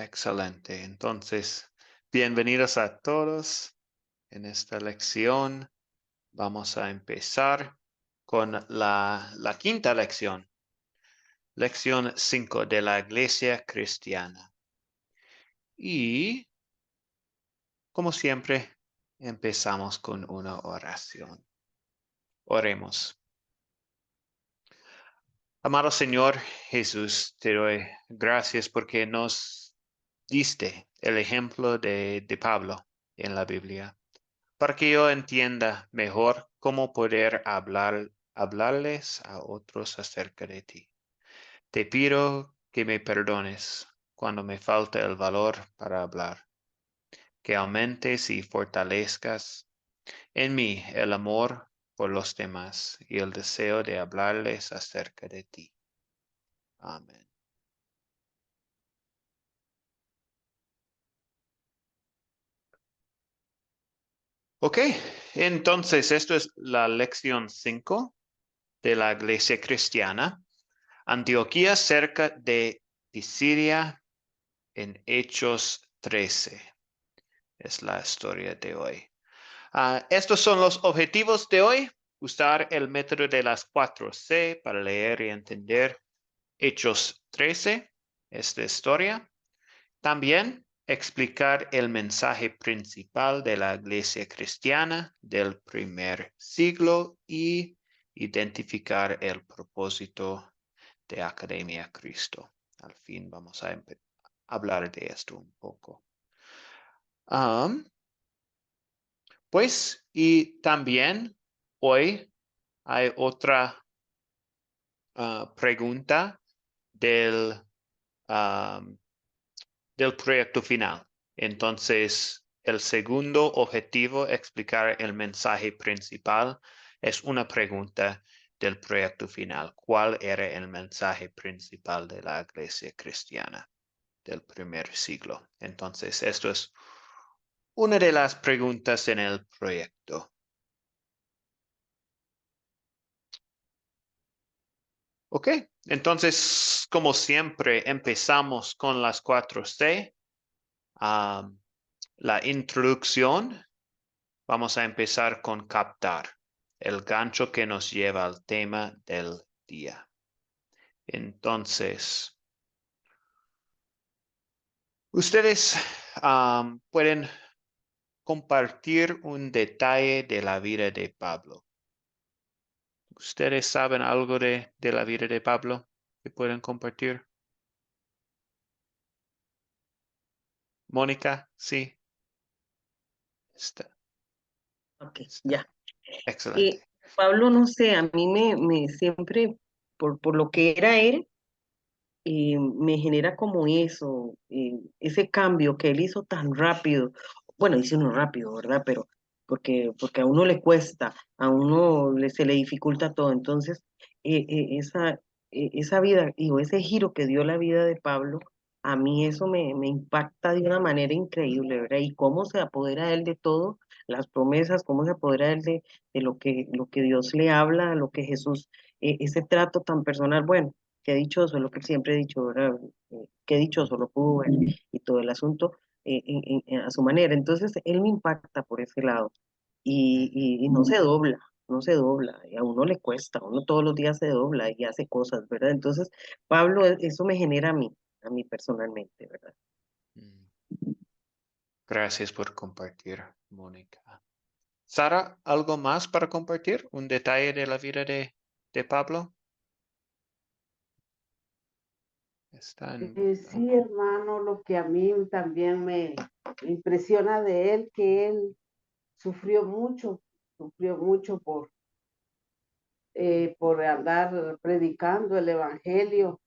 Excelente. Entonces, bienvenidos a todos en esta lección. Vamos a empezar con la quinta lección. Lección 5 de la Iglesia Cristiana. Y, como siempre, empezamos con una oración. Oremos. Amado Señor Jesús, te doy gracias porque nos diste el ejemplo de Pablo en la Biblia, para que yo entienda mejor cómo poder hablarles a otros acerca de ti. Te pido que me perdones cuando me falta el valor para hablar, que aumentes y fortalezcas en mí el amor por los demás y el deseo de hablarles acerca de ti. Amén. Ok, entonces esto es la lección 5 de la Iglesia Cristiana. Antioquía cerca de Pisidia en Hechos 13. Es la historia de hoy. Estos son los objetivos de hoy. Usar el método de las 4C para leer y entender Hechos 13, esta historia. También explicar el mensaje principal de la iglesia cristiana del primer siglo y identificar el propósito de Academia Cristo. Al fin vamos a hablar de esto un poco. Y también hoy hay otra pregunta del, um, del proyecto final. Entonces, el segundo objetivo, explicar el mensaje principal, es una pregunta del proyecto final. ¿Cuál era el mensaje principal de la iglesia cristiana del primer siglo? Entonces, esto es una de las preguntas en el proyecto. Ok, entonces, como siempre, empezamos con las 4C. La introducción. Vamos a empezar con captar, el gancho que nos lleva al tema del día. Entonces, ustedes pueden compartir un detalle de la vida de Pablo. ¿Ustedes saben algo de la vida de Pablo que pueden compartir? Mónica, sí. Está, Ok, está. ya. Excelente. Pablo, no sé, a mí me siempre, por lo que era él, me genera como eso, ese cambio que él hizo tan rápido. Bueno, hizo uno rápido, ¿verdad? Pero porque a uno le cuesta, se le dificulta todo. Entonces, esa vida, digo, ese giro que dio la vida de Pablo, a mí eso me impacta de una manera increíble, ¿verdad? Y cómo se apodera él de todo, las promesas, cómo se apodera él de lo que Dios le habla, lo que Jesús, ese trato tan personal. Bueno, qué dichoso, es lo que siempre he dicho, ¿verdad? Qué dichoso lo pudo ver y todo el asunto a su manera. Entonces, él me impacta por ese lado y no se dobla, no se dobla, y a uno le cuesta, a uno todos los días se dobla y hace cosas, ¿verdad? Entonces, Pablo, eso me genera a mí personalmente, ¿verdad? Mm. Gracias por compartir, Mónica. Sara, ¿algo más para compartir? ¿Un detalle de la vida de Pablo? Están... Sí, hermano, lo que a mí también me impresiona de él, que él sufrió mucho por andar predicando el evangelio.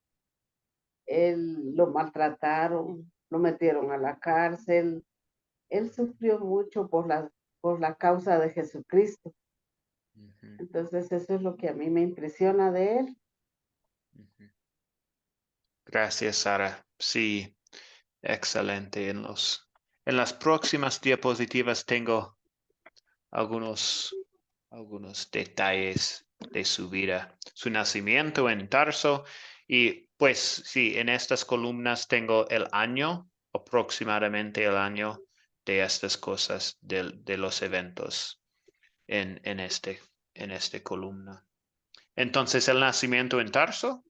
Él lo maltrataron, lo metieron a la cárcel. Él sufrió mucho por la causa de Jesucristo. Ujú, Entonces, eso es lo que a mí me impresiona de él. ujú. Gracias, Sara. Sí, excelente. En las próximas diapositivas tengo algunos detalles de su vida, su nacimiento en Tarso y pues sí, en estas columnas tengo el año aproximadamente el año de estas cosas, de los eventos en este columna. Entonces, el nacimiento en Tarso,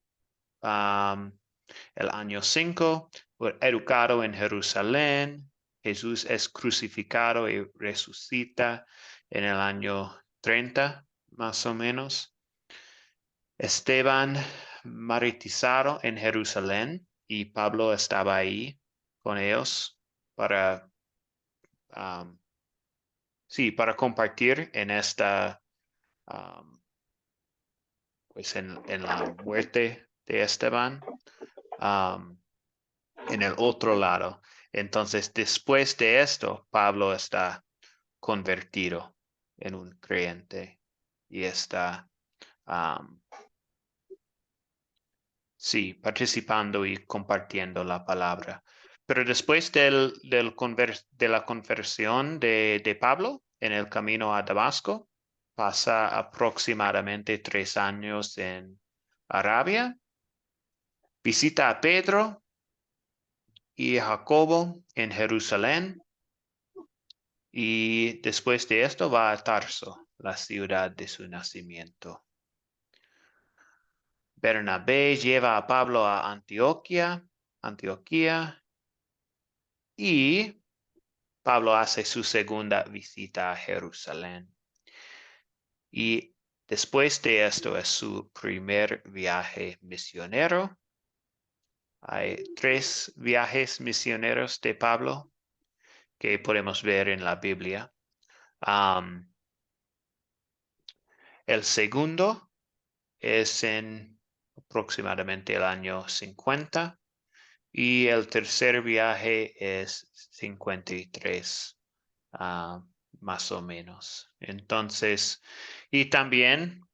el año 5, fue educado en Jerusalén. Jesús es crucificado y resucita en el año 30, más o menos. Esteban martirizado en Jerusalén y Pablo estaba ahí con ellos para, para compartir en esta, pues en la muerte de Esteban, en el otro lado. Entonces, después de esto, Pablo está convertido en un creyente y está, participando y compartiendo la palabra. Pero después de la conversión de Pablo en el camino a Damasco, pasa aproximadamente 3 años en Arabia, visita a Pedro y a Jacobo en Jerusalén y después de esto va a Tarso, la ciudad de su nacimiento. Bernabé lleva a Pablo a Antioquía y Pablo hace su segunda visita a Jerusalén. Y después de esto es su primer viaje misionero. Hay 3 viajes misioneros de Pablo que podemos ver en la Biblia. El segundo es en aproximadamente el año 50 y el tercer viaje es 53, más o menos. Entonces, y también,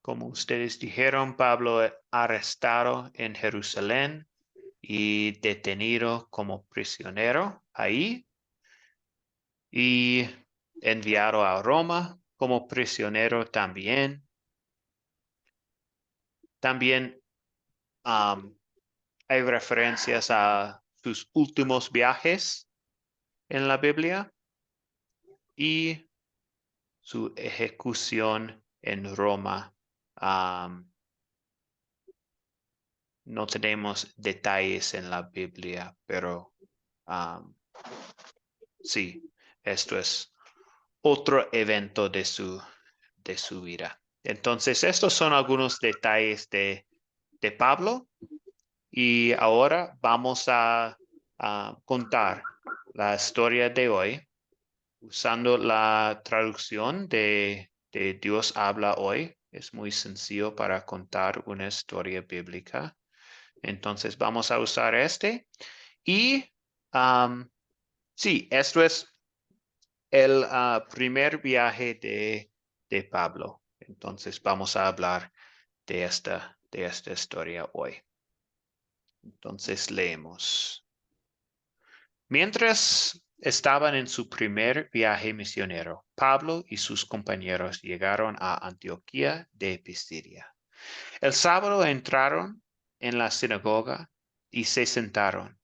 como ustedes dijeron, Pablo arrestado en Jerusalén y detenido como prisionero ahí y enviado a Roma como prisionero también. También hay referencias a sus últimos viajes en la Biblia y su ejecución en Roma. No tenemos detalles en la Biblia, pero sí, esto es otro evento de su vida. Entonces, estos son algunos detalles de Pablo y ahora vamos a contar la historia de hoy usando la traducción de Dios habla hoy. Es muy sencillo para contar una historia bíblica. Entonces vamos a usar y sí, esto es el primer viaje de Pablo. Entonces vamos a hablar de esta historia hoy. Entonces leemos. Mientras estaban en su primer viaje misionero, Pablo y sus compañeros llegaron a Antioquía de Pisidia. El sábado entraron en la sinagoga y se sentaron.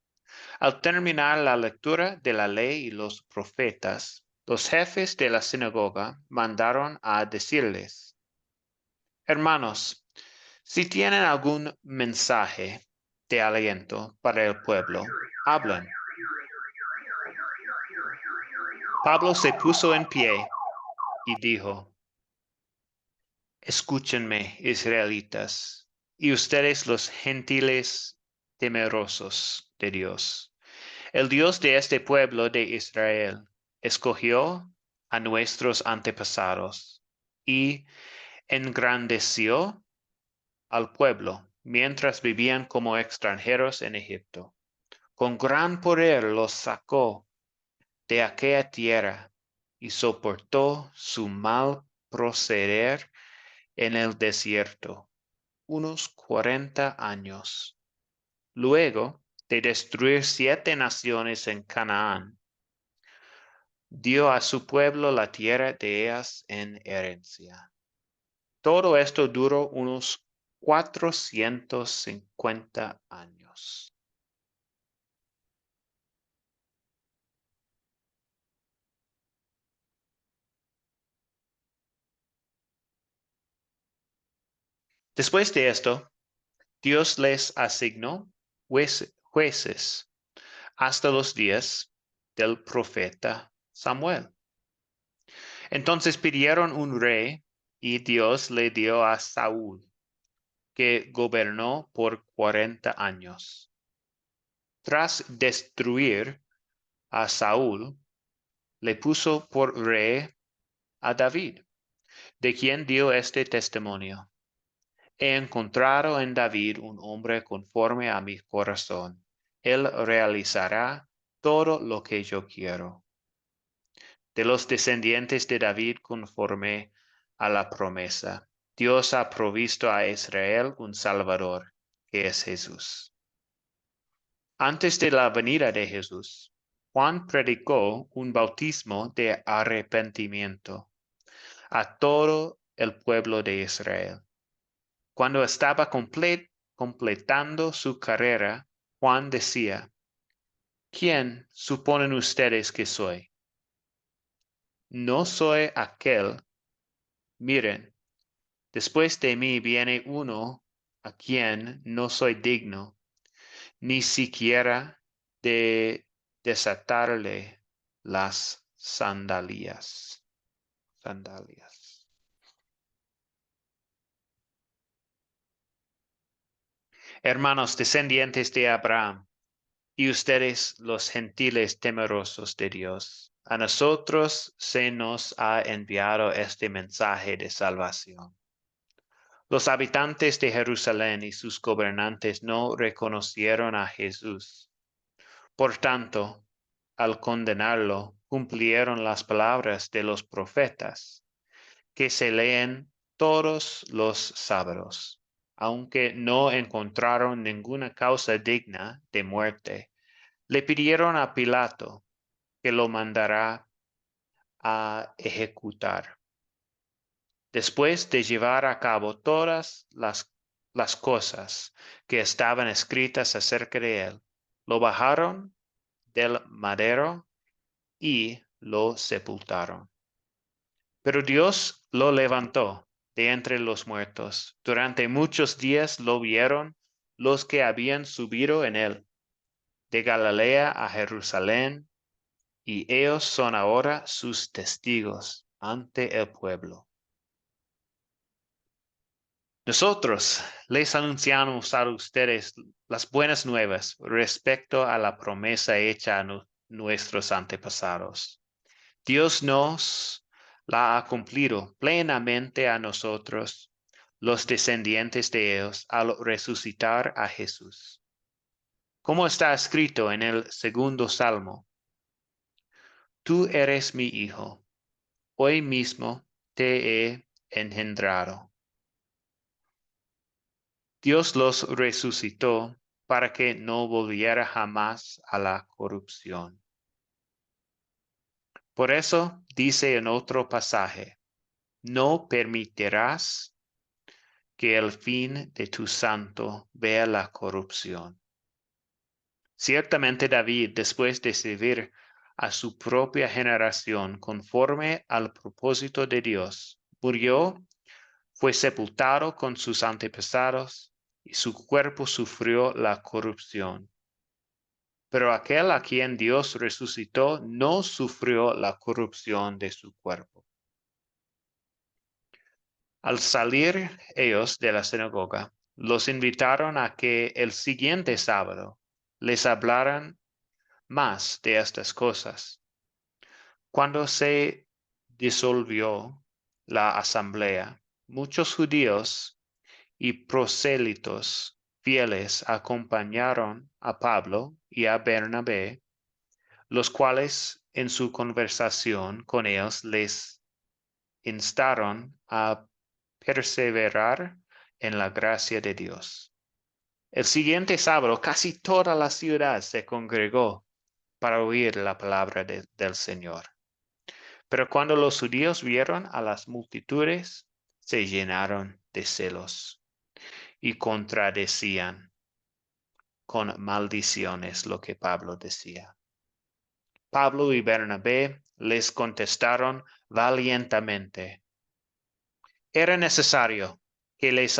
Al terminar la lectura de la ley y los profetas, los jefes de la sinagoga mandaron a decirles: Hermanos, si tienen algún mensaje de aliento para el pueblo, hablen. Pablo se puso en pie y dijo: Escúchenme, israelitas, y ustedes los gentiles temerosos de Dios. El Dios de este pueblo de Israel escogió a nuestros antepasados y engrandeció al pueblo mientras vivían como extranjeros en Egipto. Con gran poder los sacó de aquella tierra y soportó su mal proceder en el desierto unos 40 años. Luego de destruir 7 naciones en Canaán, dio a su pueblo la tierra de ellas en herencia. Todo esto duró unos 450 años. Después de esto, Dios les asignó jueces hasta los días del profeta Samuel. Entonces pidieron un rey y Dios le dio a Saúl, que gobernó por 40 años. Tras destruir a Saúl, le puso por rey a David, de quien dio este testimonio. He encontrado en David un hombre conforme a mi corazón. Él realizará todo lo que yo quiero. De los descendientes de David conforme a la promesa, Dios ha provisto a Israel un Salvador, que es Jesús. Antes de la venida de Jesús, Juan predicó un bautismo de arrepentimiento a todo el pueblo de Israel. Cuando estaba completando su carrera, Juan decía, ¿quién suponen ustedes que soy? No soy aquel. Miren, después de mí viene uno a quien no soy digno, ni siquiera de desatarle las sandalias. Hermanos descendientes de Abraham, y ustedes los gentiles temerosos de Dios, a nosotros se nos ha enviado este mensaje de salvación. Los habitantes de Jerusalén y sus gobernantes no reconocieron a Jesús. Por tanto, al condenarlo, cumplieron las palabras de los profetas, que se leen todos los sábados. Aunque no encontraron ninguna causa digna de muerte, le pidieron a Pilato que lo mandara a ejecutar. Después de llevar a cabo todas las cosas que estaban escritas acerca de él, lo bajaron del madero y lo sepultaron. Pero Dios lo levantó de entre los muertos. Durante muchos días lo vieron los que habían subido en él, de Galilea a Jerusalén, y ellos son ahora sus testigos ante el pueblo. Nosotros les anunciamos a ustedes las buenas nuevas respecto a la promesa hecha a nuestros antepasados. Dios nos la ha cumplido plenamente a nosotros, los descendientes de ellos, al resucitar a Jesús. Como está escrito en el segundo salmo, tú eres mi hijo, hoy mismo te he engendrado. Dios los resucitó para que no volviera jamás a la corrupción. Por eso dice en otro pasaje, no permitirás que el fin de tu santo vea la corrupción. Ciertamente David, después de servir a su propia generación conforme al propósito de Dios, murió, fue sepultado con sus antepasados y su cuerpo sufrió la corrupción. Pero aquel a quien Dios resucitó no sufrió la corrupción de su cuerpo. Al salir ellos de la sinagoga, los invitaron a que el siguiente sábado les hablaran más de estas cosas. Cuando se disolvió la asamblea, muchos judíos y prosélitos fieles acompañaron a Pablo y a Bernabé, los cuales en su conversación con ellos les instaron a perseverar en la gracia de Dios. El siguiente sábado casi toda la ciudad se congregó para oír la palabra del Señor. Pero cuando los judíos vieron a las multitudes, se llenaron de celos y contradecían con maldiciones lo que Pablo decía. Pablo y Bernabé les contestaron valientemente: era necesario que les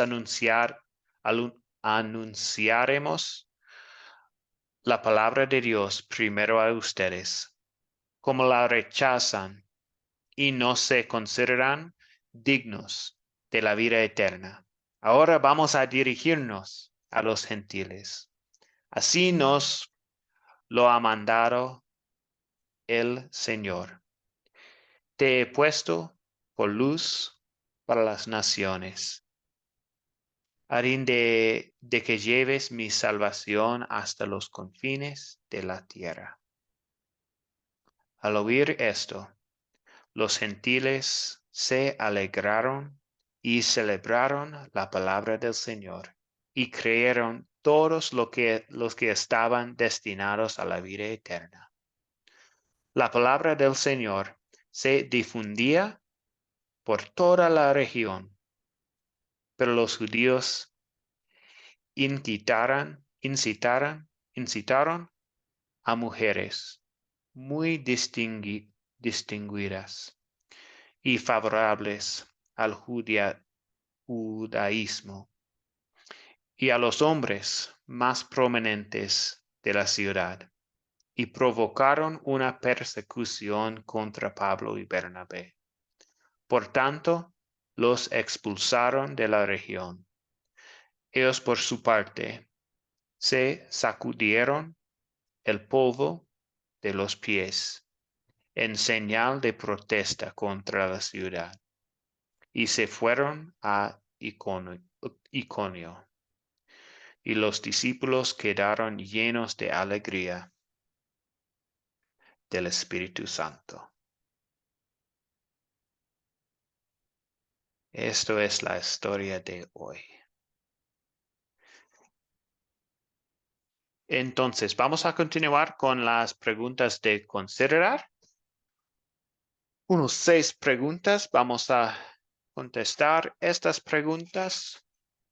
anunciaremos la palabra de Dios primero a ustedes, como la rechazan y no se consideran dignos de la vida eterna. Ahora vamos a dirigirnos a los gentiles. Así nos lo ha mandado el Señor. Te he puesto por luz para las naciones, a fin de que lleves mi salvación hasta los confines de la tierra. Al oír esto, los gentiles se alegraron y celebraron la palabra del Señor, y creyeron todos los que estaban destinados a la vida eterna. La palabra del Señor se difundía por toda la región, pero los judíos incitaron a mujeres muy distinguidas y favorables al judaísmo, y a los hombres más prominentes de la ciudad, y provocaron una persecución contra Pablo y Bernabé. Por tanto, los expulsaron de la región. Ellos, por su parte, se sacudieron el polvo de los pies en señal de protesta contra la ciudad, y se fueron a Iconio. Y los discípulos quedaron llenos de alegría del Espíritu Santo. Esto es la historia de hoy. Entonces, vamos a continuar con las preguntas de considerar. Unos 6 preguntas. Vamos a contestar estas preguntas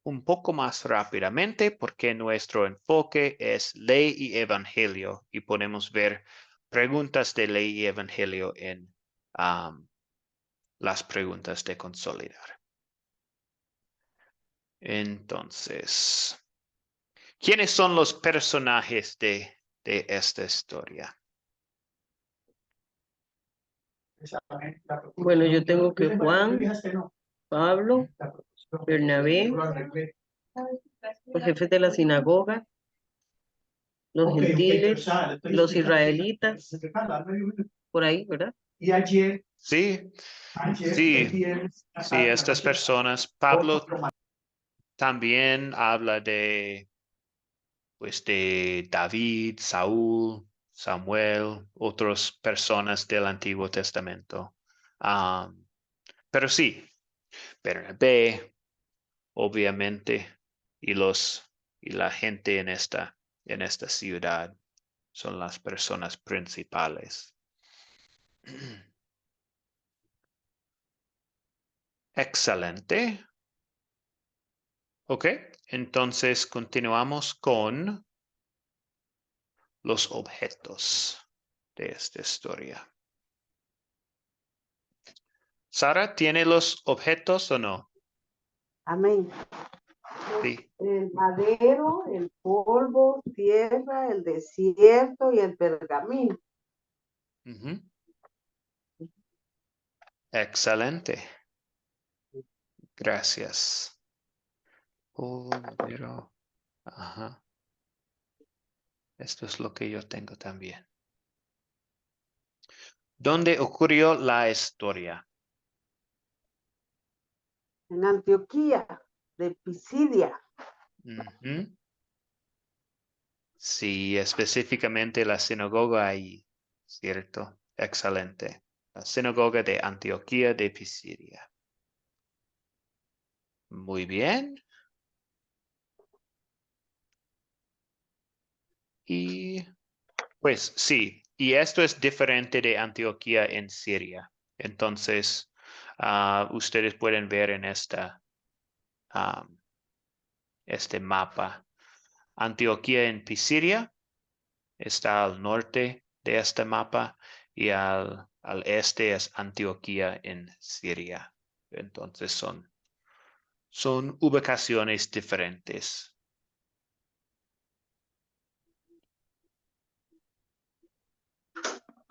un poco más rápidamente porque nuestro enfoque es ley y evangelio y podemos ver preguntas de ley y evangelio en las preguntas de consolidar. Entonces, ¿quiénes son los personajes de esta historia? Bueno, yo tengo que Juan, Pablo, Bernabé, los jefes de la sinagoga, los gentiles, los israelitas, por ahí, ¿verdad? Sí, estas personas. Pablo también habla de David, Saúl, Samuel, otras personas del Antiguo Testamento. Pero sí, Bernabé, obviamente, y la gente en esta ciudad son las personas principales. Excelente. Ok, entonces continuamos con los objetos de esta historia. Sara, ¿tiene los objetos o no? Amén. Sí. El madero, el polvo, tierra, el desierto y el pergamino. Ujú. Excelente. Gracias. Oh, madero. Ajá. Esto es lo que yo tengo también. ¿Dónde ocurrió la historia? En Antioquía, de Pisidia. Ujú. Sí, específicamente la sinagoga ahí, ¿cierto? Excelente. La sinagoga de Antioquía de Pisidia. Muy bien. Y pues sí, y esto es diferente de Antioquía en Siria. Entonces, ustedes pueden ver en este mapa. Antioquía en Pisidia está al norte de este mapa y al este es Antioquía en Siria. Entonces Son ubicaciones diferentes.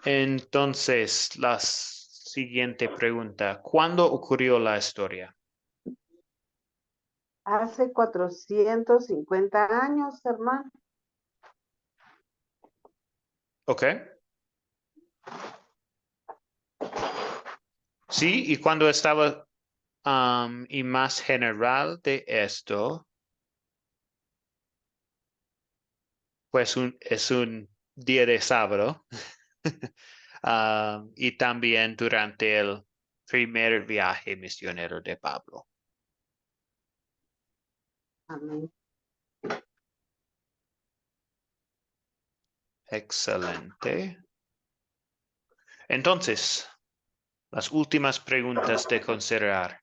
Entonces, la siguiente pregunta. ¿Cuándo ocurrió la historia? Hace 450 años, hermano. Ok. Sí, y cuando estaba, y más general de esto, pues es un día de sábado. Y también durante el primer viaje misionero de Pablo. Amén. Excelente. Entonces, las últimas preguntas de considerar.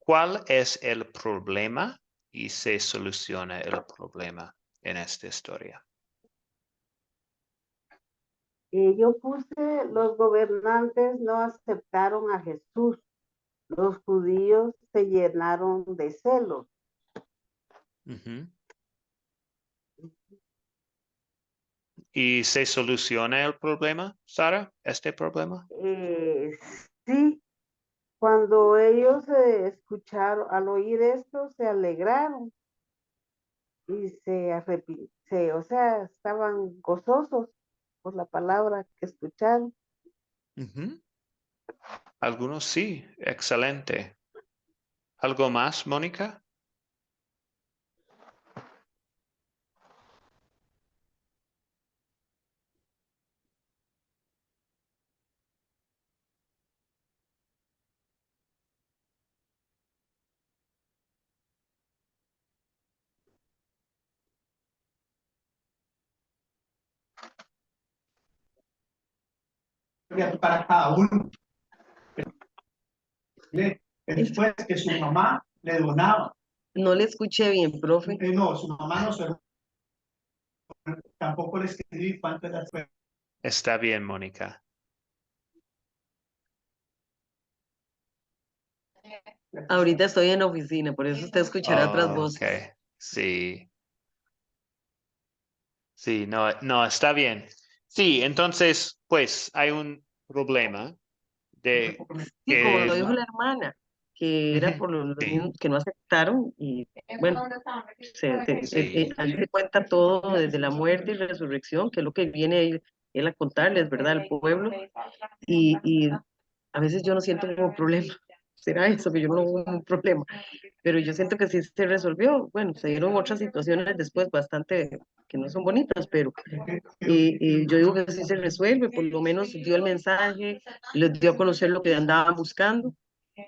¿Cuál es el problema y se soluciona el problema en esta historia? Yo puse, los gobernantes no aceptaron a Jesús. Los judíos se llenaron de celos. Ujú. ¿Y se soluciona el problema, Sara? ¿Este problema? Sí, cuando ellos escucharon, al oír esto, se alegraron y se arrepintieron, o sea, estaban gozosos por la palabra que escucharon. Ujú. Algunos sí, excelente. ¿Algo más, Mónica? Para cada uno. Después que su mamá le donaba. No le escuché bien, profe. No, su mamá no se tampoco le escribí cuántas las fue. Está bien, Mónica. Ahorita estoy en oficina, por eso usted escuchará otras voces. Ok, sí. Sí, no, está bien. Sí, entonces, pues hay un problema de Sí, como que lo dijo la hermana, que era por los sí, mismos que no aceptaron y bueno, sí. ahí se cuenta todo desde la muerte y resurrección, que es lo que viene él a contarles, ¿verdad? Al pueblo. Y a veces yo no siento como problema. Será eso, que yo no hubo un problema. Pero yo siento que sí se resolvió. Bueno, se dieron otras situaciones después bastante que no son bonitas, pero yo digo que sí se resuelve, por lo menos dio el mensaje, les dio a conocer lo que andaban buscando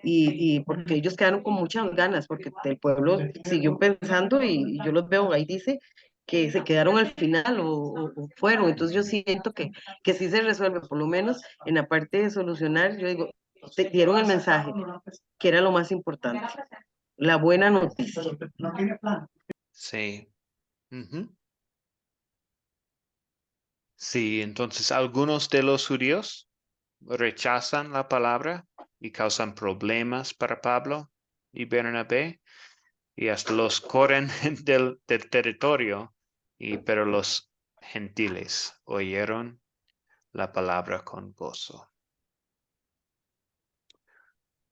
y porque ellos quedaron con muchas ganas, porque el pueblo siguió pensando y yo los veo, ahí dice que se quedaron al final o fueron, entonces yo siento que sí se resuelve, por lo menos en la parte de solucionar, yo digo, te dieron el mensaje, que era lo más importante, la buena noticia. No tiene plan. Sí. Ujú. Sí, entonces algunos de los judíos rechazan la palabra y causan problemas para Pablo y Bernabé y hasta los corren del territorio, pero los gentiles oyeron la palabra con gozo.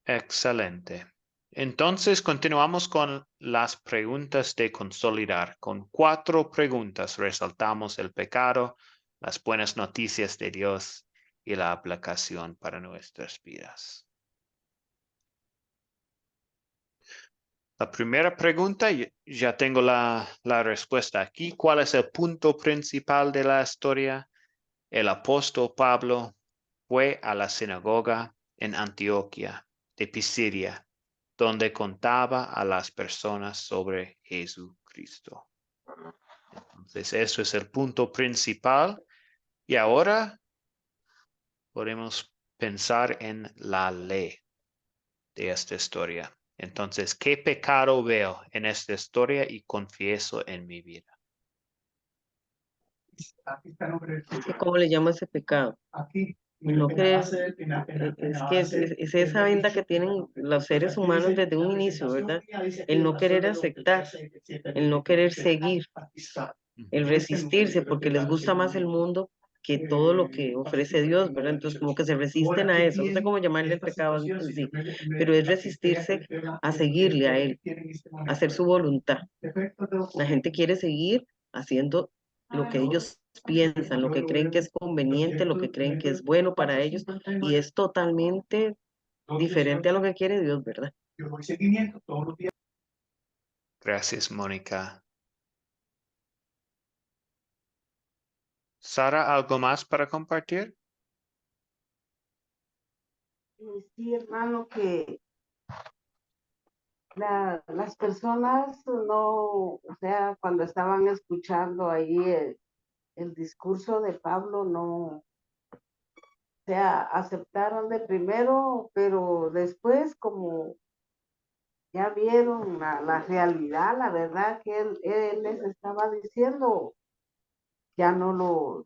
Excelente. Entonces continuamos con las preguntas de consolidar. Con 4 preguntas resaltamos el pecado, las buenas noticias de Dios y la aplicación para nuestras vidas. La primera pregunta, ya tengo la respuesta aquí. ¿Cuál es el punto principal de la historia? El apóstol Pablo fue a la sinagoga en Antioquía de Pisidia, donde contaba a las personas sobre Jesucristo. Entonces, eso es el punto principal. Y ahora podemos pensar en la ley de esta historia. Entonces, ¿qué pecado veo en esta historia y confieso en mi vida? Aquí está el nombre del Señor. ¿Cómo le llama ese pecado? Aquí. No querer, es que es esa venda que tienen los seres humanos desde un inicio, ¿verdad? El no querer aceptar, el no querer seguir, el resistirse, porque les gusta más el mundo que todo lo que ofrece Dios, ¿verdad? Entonces como que se resisten a eso, no sé cómo llamarle el pecado en sí, pero es resistirse a seguirle a Él, a hacer su voluntad. La gente quiere seguir haciendo lo que ellos piensan, lo que creen que es conveniente, lo que creen que es bueno para ellos, y es totalmente diferente a lo que quiere Dios, ¿verdad? Gracias, Mónica. Sara, ¿algo más para compartir? Sí, hermano, que las personas no, o sea, cuando estaban escuchando ahí el discurso de Pablo, no, o sea, aceptaron de primero, pero después como ya vieron la realidad, la verdad que él les estaba diciendo,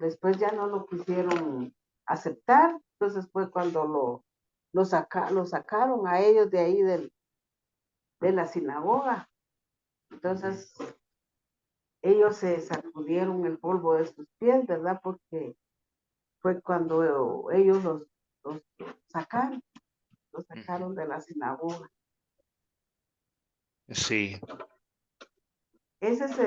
después ya no lo quisieron aceptar, entonces fue cuando lo sacaron a ellos de ahí de la sinagoga. Entonces ellos se sacudieron el polvo de sus pies, ¿verdad? Porque fue cuando ellos los sacaron, los sacaron de la sinagoga. Sí, Ese es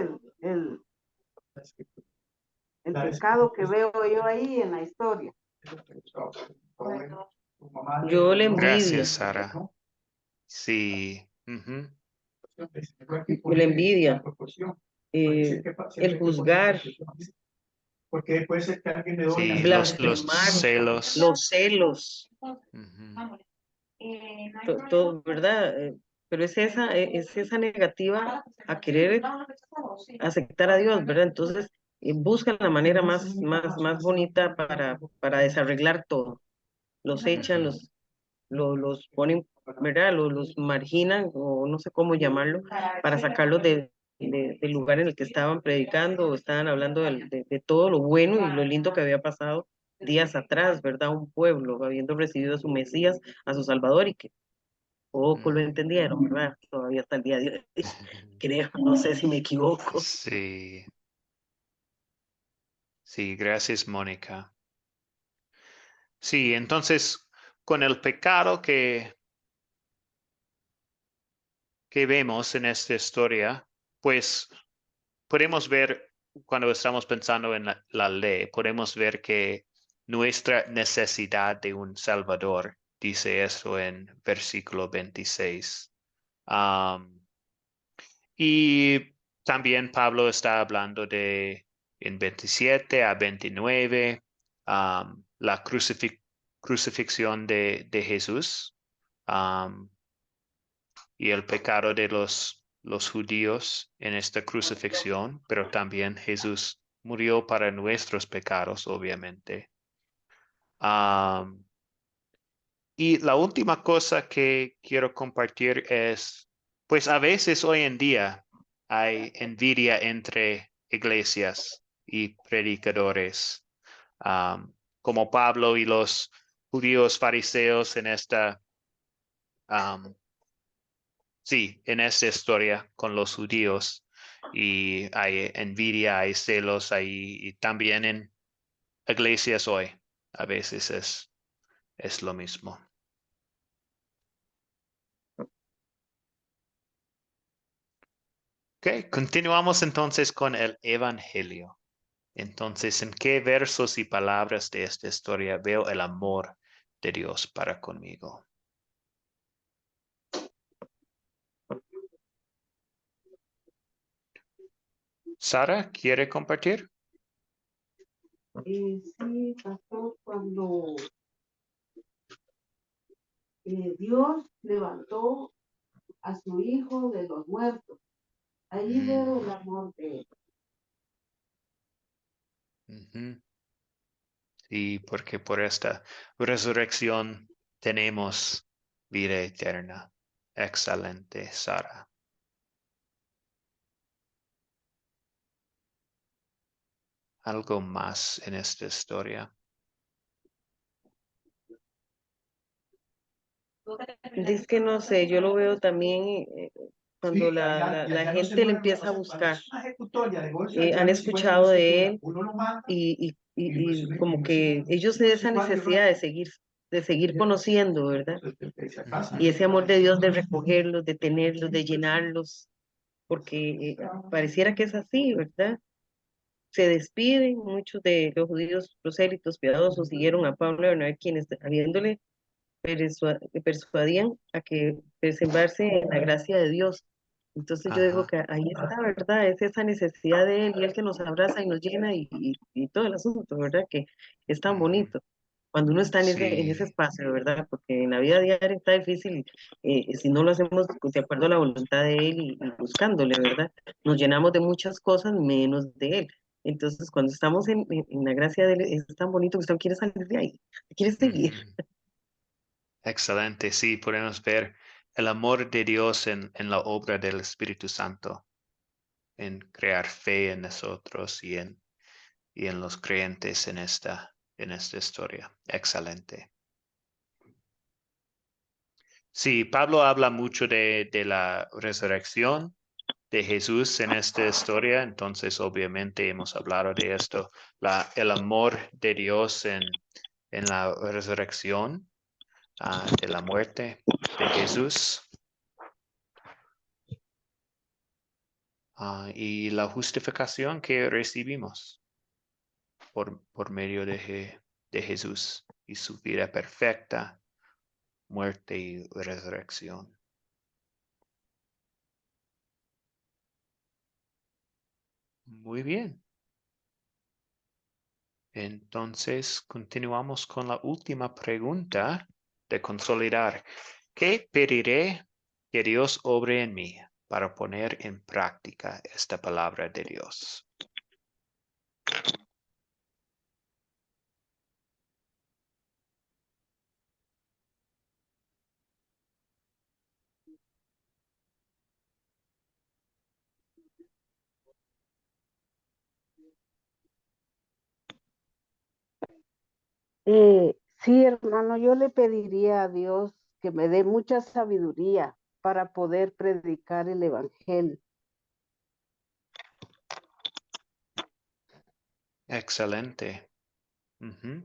el pecado que veo yo ahí en la historia. Yo la envidia, gracias, Sara. Sí. la envidia, el juzgar, Sí, los blasfemar, celos. los celos, Ujú. todo, ¿verdad? Pero es esa negativa a querer aceptar a Dios, ¿verdad? Entonces buscan la manera más bonita para desarreglar todo. Los echan, Ujú. los ponen, ¿verdad? Los marginan, o no sé cómo llamarlo, para sacarlos del lugar en el que estaban predicando o estaban hablando de todo lo bueno y lo lindo que había pasado días atrás, ¿verdad? Un pueblo habiendo recibido a su Mesías, a su Salvador, y que poco lo entendieron, ¿verdad? Todavía hasta el día de hoy, creo, no sé si me equivoco. Sí, sí, gracias, Mónica. Sí, entonces, con el pecado que vemos en esta historia, pues podemos ver, cuando estamos pensando en la ley, podemos ver que nuestra necesidad de un Salvador, dice eso en versículo 26. Y también Pablo está hablando en 27 a 29, la crucifixión de Jesús, um, y el pecado de los judíos en esta crucifixión, pero también Jesús murió para nuestros pecados, obviamente. Um, y la última cosa que quiero compartir es, pues a veces hoy en día hay envidia entre iglesias y predicadores, como Pablo y los judíos fariseos um, sí, en esta historia con los judíos. Y hay envidia, hay celos ahí, y también en iglesias hoy. A veces es lo mismo. Ok, continuamos entonces con el Evangelio. Entonces, ¿en qué versos y palabras de esta historia veo el amor de Dios para conmigo? Sara, ¿quiere compartir? Sí, pasó cuando Dios levantó a su hijo de los muertos. Ahí veo el amor de él. Ujú. Sí, porque por esta resurrección tenemos vida eterna. Excelente, Sara. ¿Algo más en esta historia? Es que no sé, yo lo veo también cuando Sí, la allá no se gente le mueve una empieza a cosa, cuando buscar. es una ejecutoria de golpe, allá Han no es igual que escuchado una de escritura. él Uno lo mata y y como no es que igual. ellos de No es esa igual, necesidad de seguir conociendo, ¿verdad? Y ese amor de Dios de recogerlos, de tenerlos, de llenarlos, porque pareciera que es así, ¿verdad? Se despiden, muchos de los judíos prosélitos piadosos siguieron a Pablo y Bernabé, quienes habiéndole persuadían a que preservarse en la gracia de Dios. Entonces yo digo Ajá. que ahí está, ¿verdad? Es esa necesidad de Él y Él que nos abraza y nos llena y todo el asunto, ¿verdad? Que es tan Ujú. bonito. Cuando uno está en ese Sí. espacio, ¿verdad? Porque en la vida diaria está difícil, si no lo hacemos de acuerdo a la voluntad de Él y buscándole, ¿verdad? Nos llenamos de muchas cosas menos de Él. Entonces, cuando estamos en la gracia de Él, es tan bonito que usted no quiere salir de ahí, quiere seguir. Ujú. Excelente. Sí, podemos ver el amor de Dios en la obra del Espíritu Santo, en crear fe en nosotros y en los creyentes en esta historia. Excelente. Sí, Pablo habla mucho de la resurrección de Jesús en esta historia, entonces obviamente hemos hablado de esto, el amor de Dios en la resurrección, de la muerte de Jesús, y la justificación que recibimos por medio de Jesús y su vida perfecta, muerte y resurrección. Muy bien. Entonces, continuamos con la última pregunta de consolidar. ¿Qué pediré que Dios obre en mí para poner en práctica esta palabra de Dios? Sí, hermano, yo le pediría a Dios que me dé mucha sabiduría para poder predicar el evangelio. Excelente. Ujú.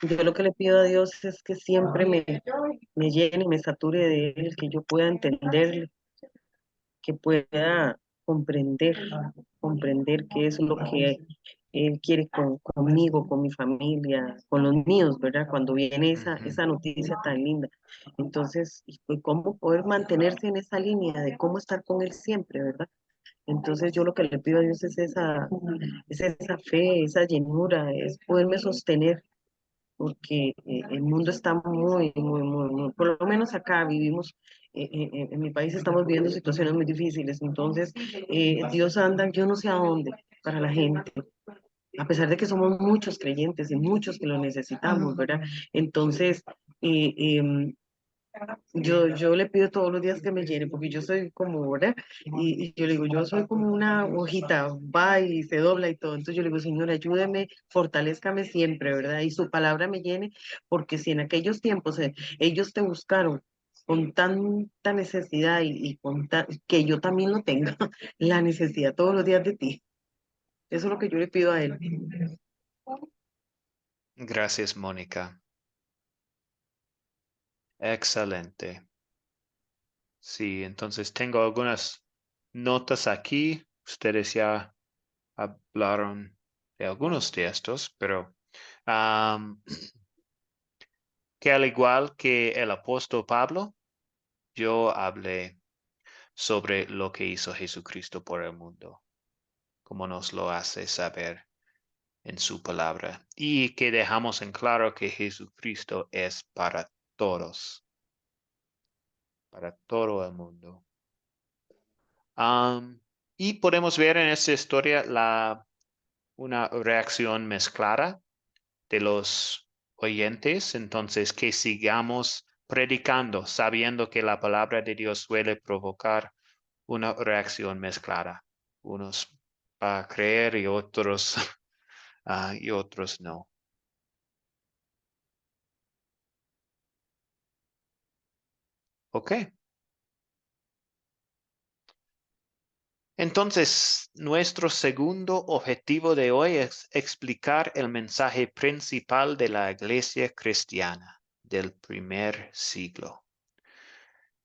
Yo lo que le pido a Dios es que siempre me llene, me sature de Él, que yo pueda entenderle, que pueda comprender, comprender qué es lo que Él quiere conmigo, con mi familia, con los míos, ¿verdad? Cuando viene Ujú. esa noticia tan linda. Entonces, y cómo poder mantenerse en esa línea de cómo estar con Él siempre, ¿verdad? Entonces yo lo que le pido a Dios es esa fe, esa llenura, es poderme sostener porque el mundo está por lo menos acá vivimos, en mi país estamos viviendo situaciones muy difíciles, entonces Dios anda, yo no sé a dónde, para la gente, a pesar de que somos muchos creyentes y muchos que lo necesitamos, ¿verdad? Entonces, eh, em, yo le pido todos los días que me llene, porque yo soy como, ¿verdad? Y yo le digo, yo soy como una hojita, va y se dobla y todo. Entonces yo le digo, Señor, ayúdeme, fortalézcame siempre, ¿verdad? Y su palabra me llene, porque si en aquellos tiempos ellos te buscaron con tanta necesidad y que yo también lo tenga, la necesidad todos los días de ti. Eso es lo que yo le pido a él. Gracias, Mónica. Excelente. Sí, entonces tengo algunas notas aquí. Ustedes ya hablaron de algunos de estos, pero am, que al igual que el apóstol Pablo, yo hablé sobre lo que hizo Jesucristo por el mundo, como nos lo hace saber en su palabra, y que dejamos en claro que Jesucristo es para todos, para todo el mundo. Y podemos ver en esta historia una reacción mezclada de los oyentes, entonces que sigamos predicando, sabiendo que la palabra de Dios suele provocar una reacción mezclada, unos a creer y otros, y otros no. ¿Ok? Entonces, nuestro segundo objetivo de hoy es explicar el mensaje principal de la iglesia cristiana del primer siglo.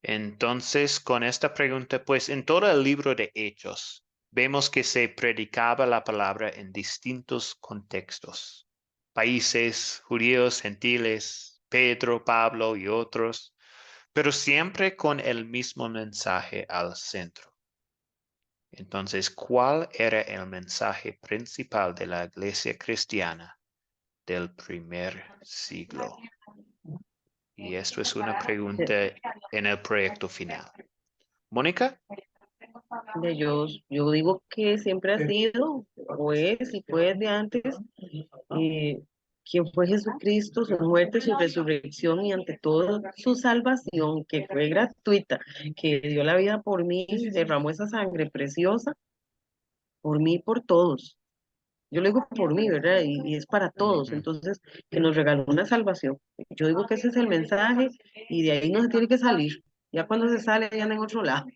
Entonces, con esta pregunta, pues en todo el libro de Hechos, vemos que se predicaba la palabra en distintos contextos. Países, judíos, gentiles, Pedro, Pablo y otros, pero siempre con el mismo mensaje al centro. Entonces, ¿cuál era el mensaje principal de la iglesia cristiana del primer siglo? Y esto es una pregunta en el proyecto final. Mónica. Yo digo que siempre ha sido, o es y fue desde antes, eh, quien fue Jesucristo, su muerte, su resurrección y ante todo su salvación, que fue gratuita, que dio la vida por mí, derramó esa sangre preciosa por mí y por todos. Yo lo digo por mí, ¿verdad? Y es para todos. Ujú. Entonces, que nos regaló una salvación. Yo digo que ese es el mensaje y de ahí no se tiene que salir. Ya cuando se sale, ya anda en otro lado.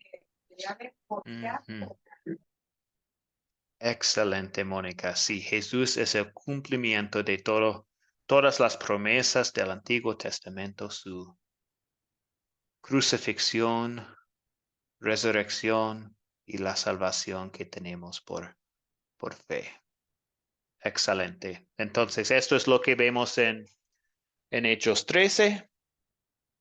Ujú. Excelente, Mónica. Sí, Jesús es el cumplimiento de todas las promesas del Antiguo Testamento, su crucifixión, resurrección y la salvación que tenemos por fe. Excelente. Entonces, esto es lo que vemos en Hechos 13.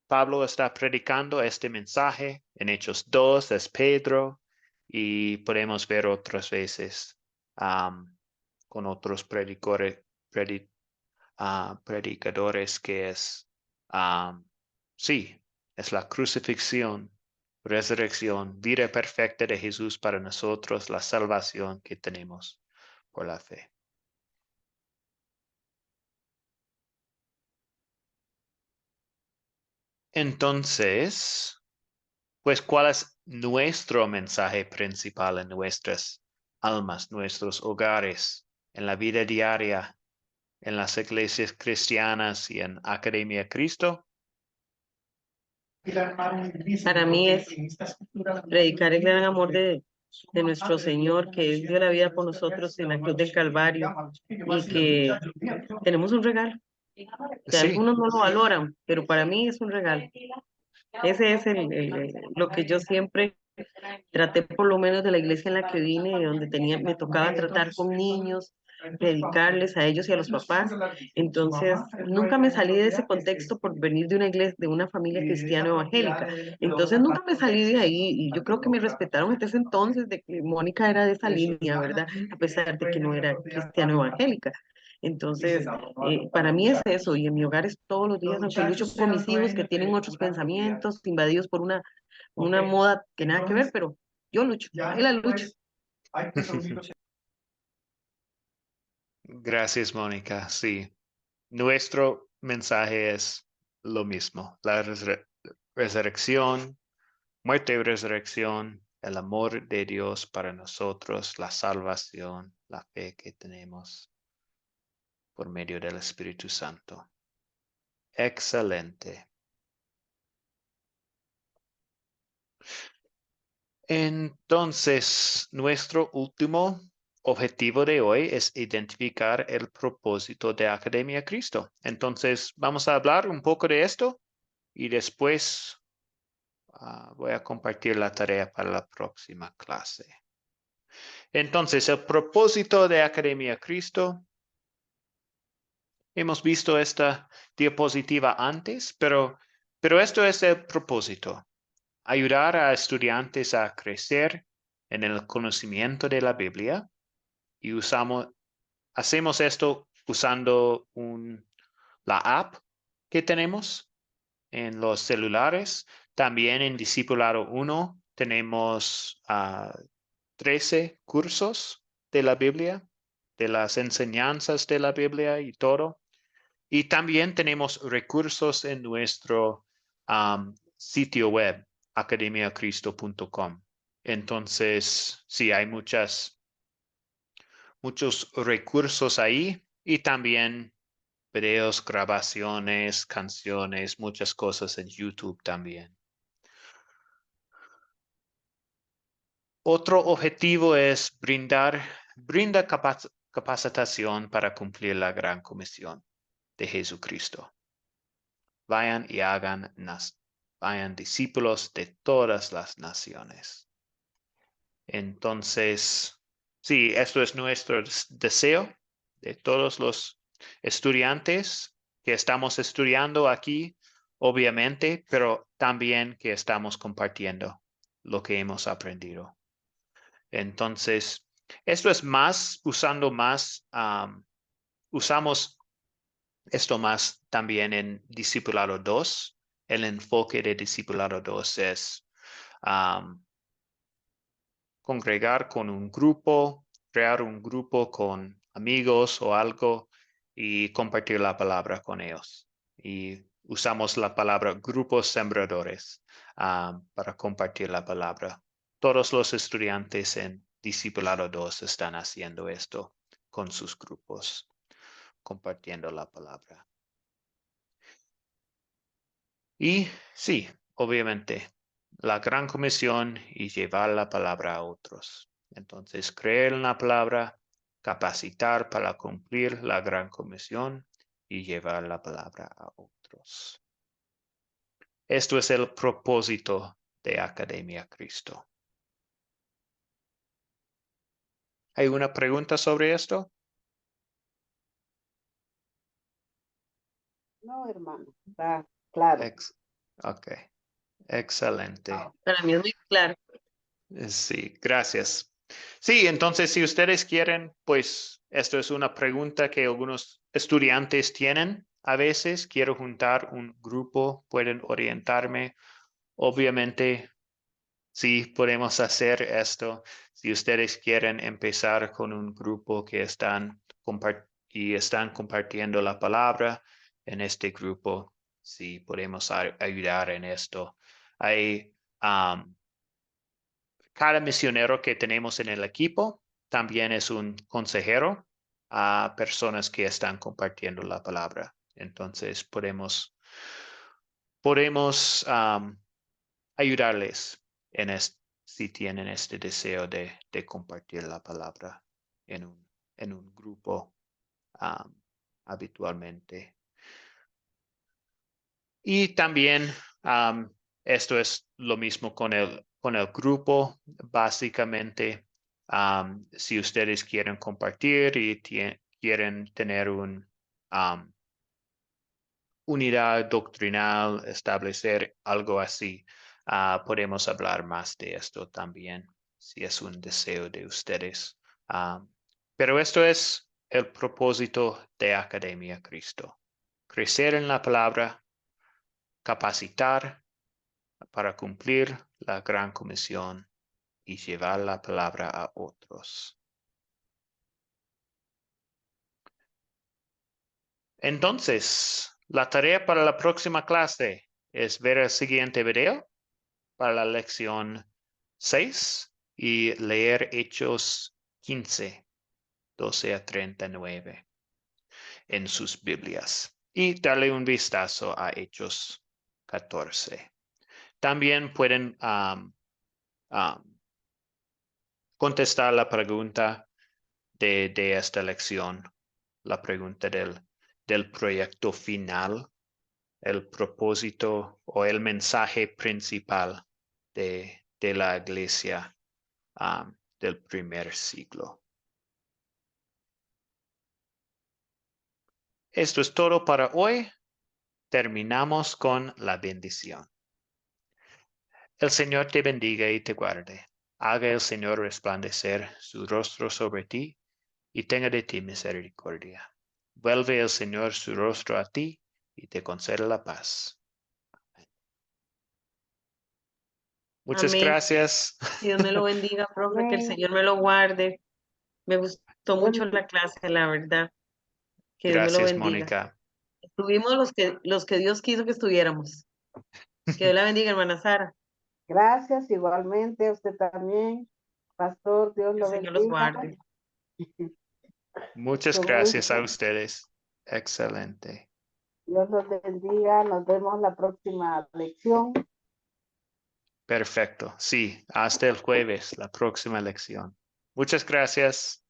Pablo está predicando este mensaje. En Hechos 2 es Pedro y podemos ver otras veces con otros predicadores que es, sí, es la crucifixión, resurrección, vida perfecta de Jesús para nosotros, la salvación que tenemos por la fe. Entonces, pues, ¿cuál es nuestro mensaje principal en nuestras almas, nuestros hogares, en la vida diaria, en las iglesias cristianas y en Academia Cristo? Para mí es predicar el gran amor de nuestro Señor, que Él dio la vida por nosotros en la cruz del Calvario y que tenemos un regalo, que Sí. algunos no lo valoran, pero para mí es un regalo. Ese es lo que yo siempre traté, por lo menos de la iglesia en la que vine, donde me tocaba tratar con niños, predicarles a ellos y a los papás. Entonces, nunca me salí de ese contexto por venir de una iglesia, de una familia cristiana evangélica. Entonces, nunca me salí de ahí y yo creo que me respetaron desde ese entonces de que Mónica era de esa línea, ¿verdad? A pesar de que no era cristiana evangélica. Entonces, para mí es eso, y en mi hogar es todos los días, aunque lucho por mis hijos que tienen otros pensamientos, invadidos por una moda que nada que ver, pero yo lucho, ahí la lucho. Gracias, Mónica. Sí, nuestro mensaje es lo mismo, la resurrección, muerte y resurrección, el amor de Dios para nosotros, la salvación, la fe que tenemos por medio del Espíritu Santo. Excelente. Entonces, nuestro último objetivo de hoy es identificar el propósito de Academia Cristo. Entonces, vamos a hablar un poco de esto y después voy a compartir la tarea para la próxima clase. Entonces, el propósito de Academia Cristo. Hemos visto esta diapositiva antes, pero esto es el propósito. Ayudar a estudiantes a crecer en el conocimiento de la Biblia y hacemos esto usando la app que tenemos en los celulares. También en Discipulado 1 tenemos 13 cursos de la Biblia, de las enseñanzas de la Biblia y todo. Y también tenemos recursos en nuestro sitio web, academiacristo.com. Entonces, sí, hay muchos recursos ahí y también videos, grabaciones, canciones, muchas cosas en YouTube también. Otro objetivo es brinda capacitación para cumplir la gran comisión de Jesucristo. Vayan y vayan discípulos de todas las naciones. Entonces, sí, esto es nuestro deseo de todos los estudiantes que estamos estudiando aquí, obviamente, pero también que estamos compartiendo lo que hemos aprendido. Entonces, esto es usamos esto más también en Discipulado 2. El enfoque de Discipulado 2 es congregar con un grupo, crear un grupo con amigos o algo y compartir la palabra con ellos. Y usamos la palabra grupos sembradores para compartir la palabra. Todos los estudiantes en Discipulado 2 están haciendo esto con sus grupos, compartiendo la palabra. Y sí, obviamente, la gran comisión y llevar la palabra a otros. Entonces, creer en la palabra, capacitar para cumplir la gran comisión y llevar la palabra a otros. Esto es el propósito de Academia Cristo. ¿Hay una pregunta sobre esto? No, hermano, está claro. Ok, excelente. Para mí es muy claro. Sí, gracias. Sí, entonces si ustedes quieren, pues esto es una pregunta que algunos estudiantes tienen. A veces quiero juntar un grupo, pueden orientarme. Obviamente, sí, podemos hacer esto. Si ustedes quieren empezar con un grupo que están compartiendo la palabra en este grupo, sí, podemos ayudar en esto. Hay cada misionero que tenemos en el equipo también es un consejero a personas que están compartiendo la palabra. Entonces podemos ayudarles si tienen este deseo de compartir la palabra en un grupo habitualmente. Y también esto es lo mismo con el grupo. Básicamente, si ustedes quieren compartir y quieren tener unidad doctrinal, establecer algo así, podemos hablar más de esto también, si es un deseo de ustedes. Pero esto es el propósito de Academia Cristo. Crecer en la palabra, capacitar para cumplir la gran comisión y llevar la palabra a otros. Entonces, la tarea para la próxima clase es ver el siguiente video para la lección 6 y leer Hechos 15, 12 a 39 en sus Biblias y darle un vistazo a Hechos 14. También pueden contestar la pregunta de esta lección, la pregunta del proyecto final, el propósito o el mensaje principal de la iglesia del primer siglo. Esto es todo para hoy. Terminamos con la bendición. El Señor te bendiga y te guarde. Haga el Señor resplandecer su rostro sobre ti y tenga de ti misericordia. Vuelve el Señor su rostro a ti y te conceda la paz. Muchas Amén. gracias. Dios me lo bendiga, profe, que el Amén. Señor me lo guarde. Me gustó mucho Dios- la clase, la verdad. Que Dios me lo Gracias, bendiga. Mónica. Estuvimos los que Dios quiso que estuviéramos. Que Dios la bendiga, hermana Sara. Gracias, igualmente, a usted también. Pastor, Dios Que el lo Señor los bendiga. guarde. Muchas Con gracias a gusto. ustedes. Excelente. Dios los bendiga. Nos vemos la próxima lección. Perfecto. Sí, hasta el jueves, la próxima lección. Muchas gracias.